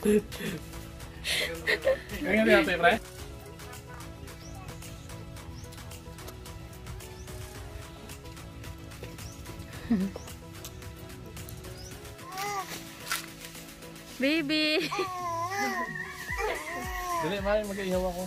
Kaya nga natin, pre? Baby! Dali, Mari, mag-ihaw ako.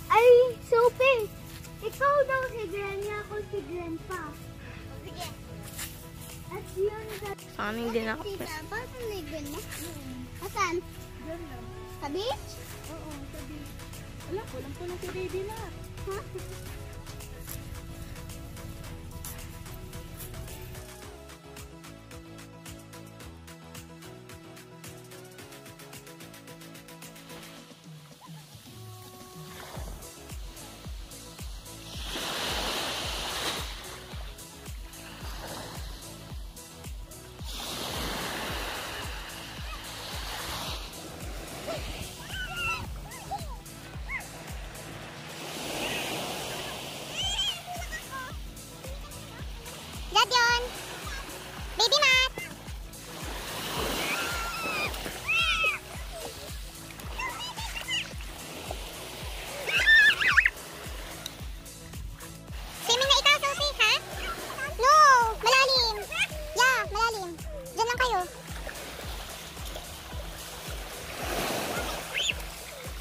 Ay, Sophie! Ikaw daw si Granny, ako si Grandpa. Sige. At yun Sa aming dinakapit. Paano may ganyan? Asan? Sa beach? Oo, sa beach. Wala, kulang po lang si baby na. Ha? Yun! Baby mat! Swimming na ikaw, Sophie, ha? No! Malalim! Yeah, malalim. Diyan lang kayo.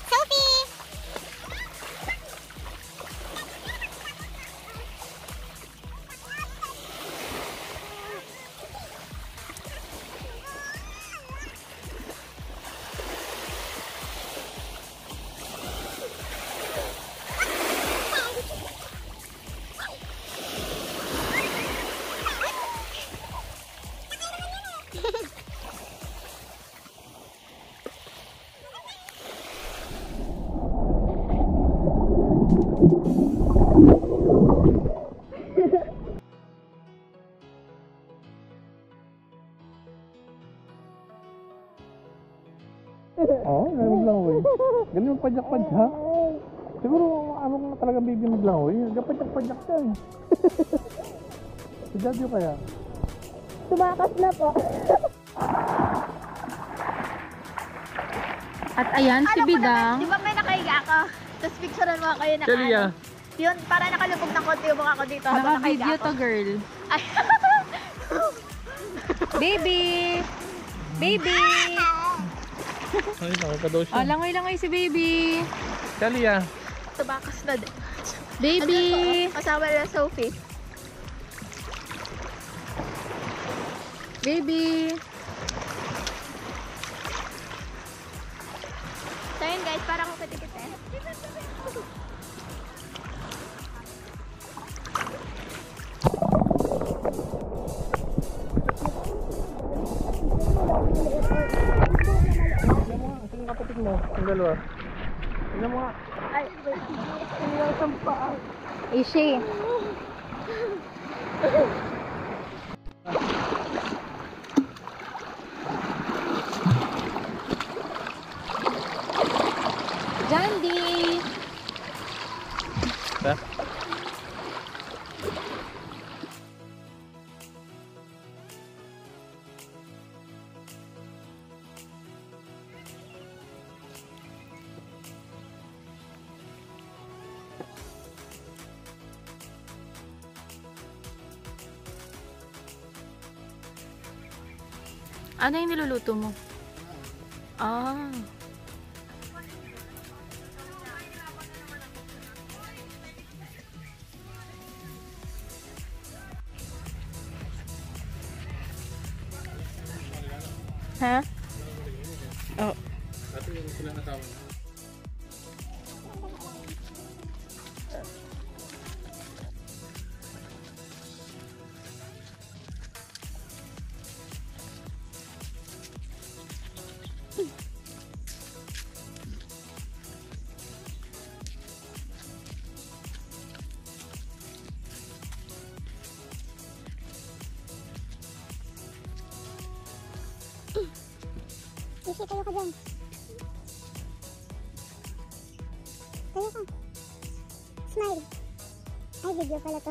Sophie! Oo, naglangoy. Ganun yung padyak-padyak. Siguro, ano nga talaga baby maglangoy. Gapadyak-padyak siya eh. Si Daddy kaya? Tumakas na po. At ayan, si Bidang. Di ba may nakahiga ako? Tapos picturean mo kayo na Celia. Yun, para nakalubog ng konti yung mukha ko dito habang nakahiga Naka-video ako. to, girl. Ay. Baby! Baby! Ay, nakakadaw siya. Oh, langoy-langoy si baby. Celia. Tumakas na din. Baby! Kasama na Sophie. Baby! So yun guys, parang ako katikit eh. Sino yung kapatid mo? Yung dalawa. Tignan mo nga. Ay, wait. Welcome pa. Ishi. Jandy! Ha? Ano yung niluluto mo? Ah. Ha? Oh. Ate, yung sila nasama na. Isi, tayo ka dyan. Tayo ka. Smile. Ay, video pala to.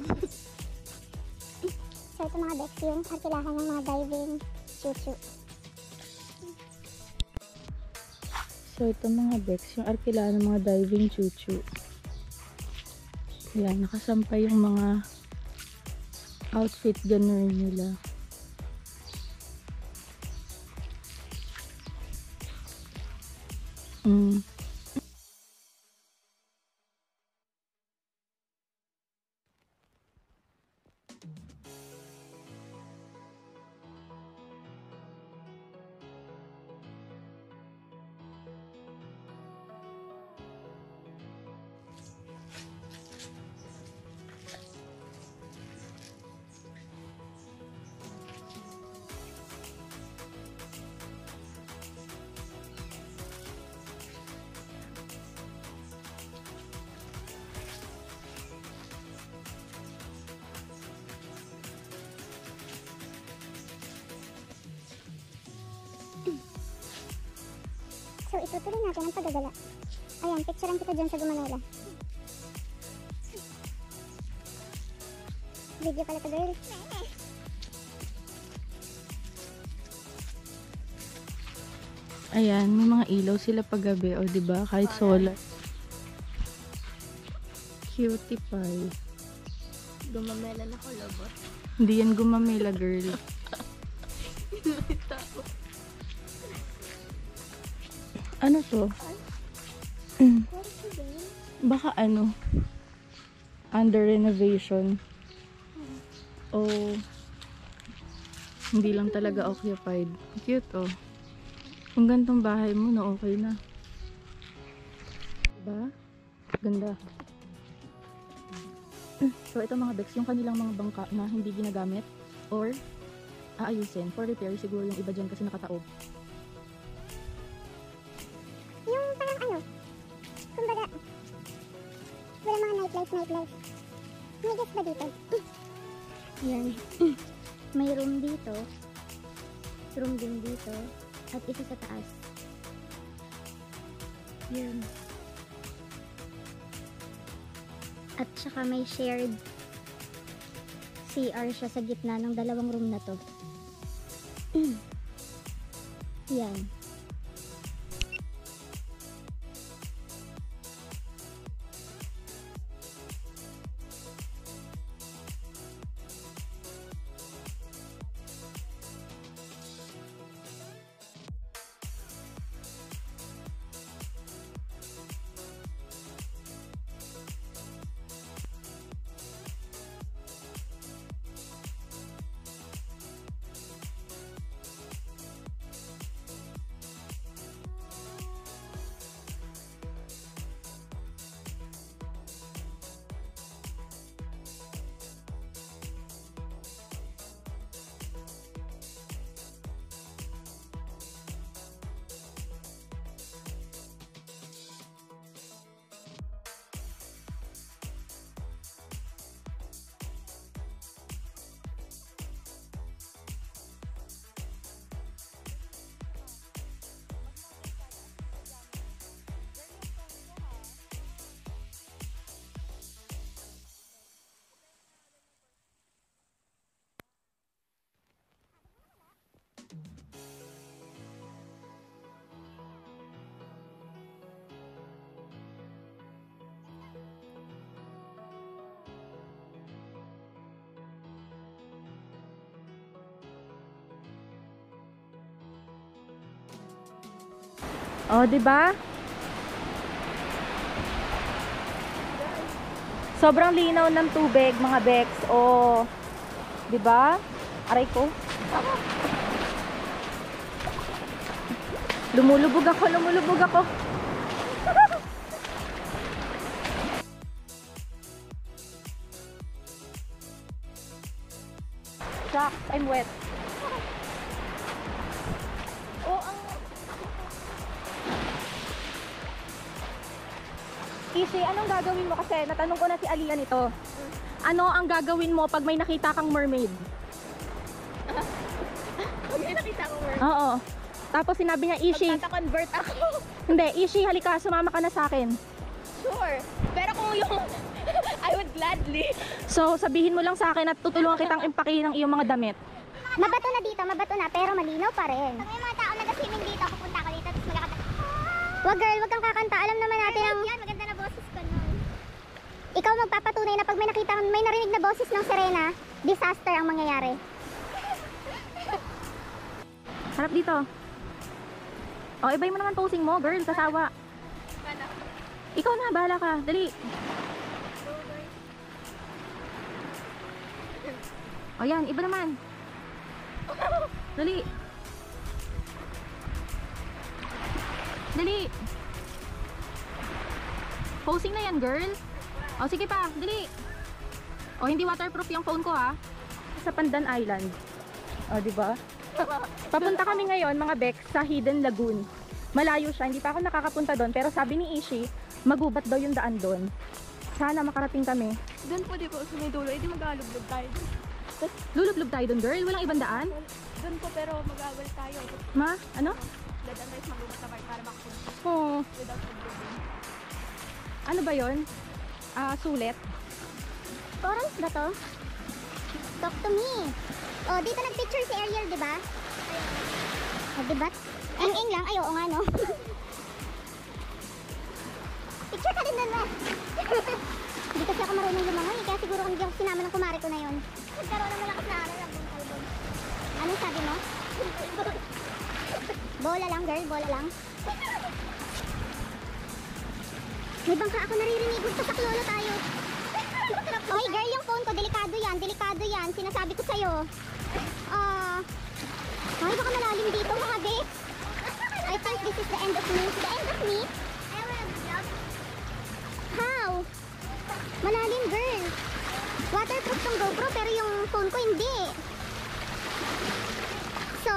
So, ito mga Bex, yung arkilahan ng mga diving chuchu. So, ito mga Bex, yung arkilahan ng mga diving chuchu. Yan, nakasampay yung mga outfit gunner nila. So, itutuloy natin ang paggagala. Ayan, picturean kita dyan sa Gumanela. Video pala to, girl. Ayan, may mga ilaw sila paggabi, o diba? Kahit solar. Cutie pie. Gumamela na ko, lobot. Hindi yan gumamela, girl. Ano to? Baka ano? Under renovation. O hindi lang talaga occupied. Cute, oh. Kung gantong bahay mo, na okay na. Diba? Ganda. So, ito mga Bex, yung kanilang mga bangka na hindi ginagamit or aayusin for repair. Siguro yung iba dyan kasi nakataob. Yung parang ano, kumbaga, wala mga nightlife. May guest ba dito? Yan. May room dito. Room din dito. At isa sa taas. Yan. At saka may shared CR siya sa gitna ng dalawang room na to. Yan. Oh, 'di ba? Sobrang linaw ng tubig, mga Bex. Oh, 'di ba? Aray ko. Lumulubog ako, lumulubog ako. Shucks, I'm wet. Oh, ang... Ishi, anong gagawin mo? Kasi natanong ko na si Aliyah nito. Ano ang gagawin mo pag may nakita kang mermaid? Pag may nakita ko work, Oo. Tapos sinabi niya, Ishi, magtata-convert ako. hindi, Ishi, halika, sumama ka na sa akin. Sure. Pero kung yung, I would gladly. So, sabihin mo lang sa akin at tutulungan kitang impakihin ang iyong mga damit. Mabato na dito, mabato na, pero malinaw pa rin. Pag may mga tao nag-swimming dito, pupunta ako dito, tapos magkakanta. Wag girl, wag kang kakanta. Alam naman natin ang... Yan, maganda na boses ko nun. Ikaw magpapatunay na pag may nakita, may narinig na boses ng sirena, disaster ang mangyayari. Harap dito. O, ibay mo naman posing mo, girl, kasawa. Ano? Ikaw na, bahala ka. Dali. O yan, iba naman. Dali. Dali. Posing na yan, girl. O, sige pa. Dali. O, hindi waterproof yung phone ko, ha. Sa Pandan Island. O, diba? Papunta kami ngayon, mga Bex, sa Hidden Lagoon. Malayo siya. Hindi pa ako nakakapunta doon. Pero sabi ni Ishi, magubat daw yung daan doon. Sana makarating kami. Doon po, di po, sa may dulo, hindi maghalublog tayo. Lulublob tayo doon, girl. Walang ibang daan. Doon po, pero magawal tayo. Ma, ano? Dadaan tayo sa magubat na para makapunta Oh, without lublogin. ano ba yon? Sulit. Corals ba to? Talk to me. Oh, dito nag-picture si Ariel, di ba? Oh, diba? Eng-eng lang. Ay, oo nga, no? Picture ka din doon, ma. Hindi kasi ako marunong lumangoy, kaya siguro kung hindi ako sinama ng kumare ko na yon. Nagkaroon ng malakas na aral ang buong album. Anong sabi mo? Bola lang, girl. Bola lang. May bangka ako naririnig. Gusto sa klolo tayo. Hoy, girl, yung phone ko. Delikado yan. Delikado yan. Sinasabi ko sa'yo. Ay, baka malalim dito, mga Bex. I think this is the end of me. The end of me? How? Malalim, girl. Waterproof tong GoPro, pero yung phone ko hindi. So,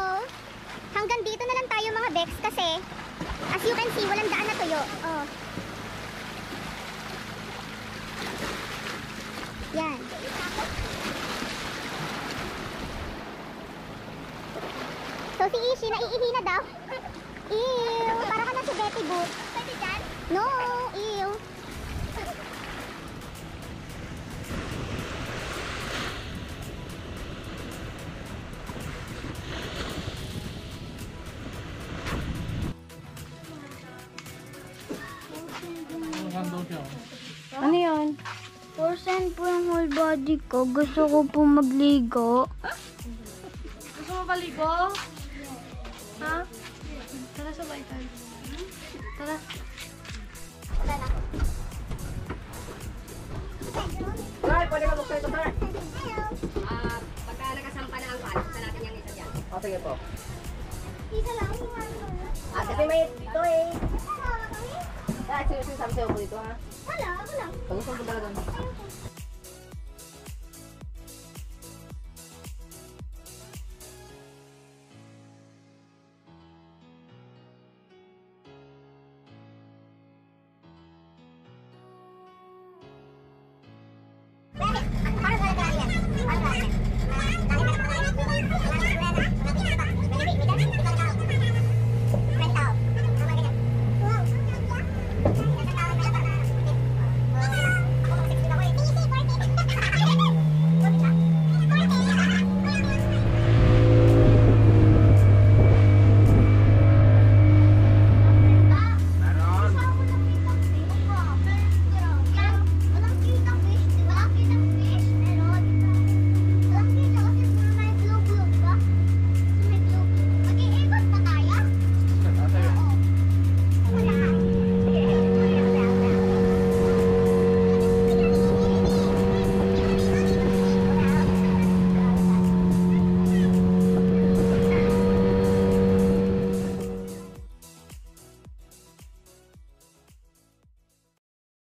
hanggang dito na lang tayo, mga Bex, kasi as you can see, walang daan na tuyo. Oh. Yan. So si Ishi, naiihi na daw. Ew, para ka na si Betty Boop. Pwede dyan? No, ew. Nandun siya. Ano yun? Porsan po yung whole body ko. Gusto ko po magligo. Gusto mo paligo? Ha? Tara sa baitan. Tara. Sir, pwede ka buksan ito, sir. Pagka nakasampa na ang pan, buksan natin yung isa dyan. O, sige po. Isa lang. Kasi may dito eh. Sige, sabi sa'yo ko dito, ha? Wala, wala. Pag-usap ko talaga doon.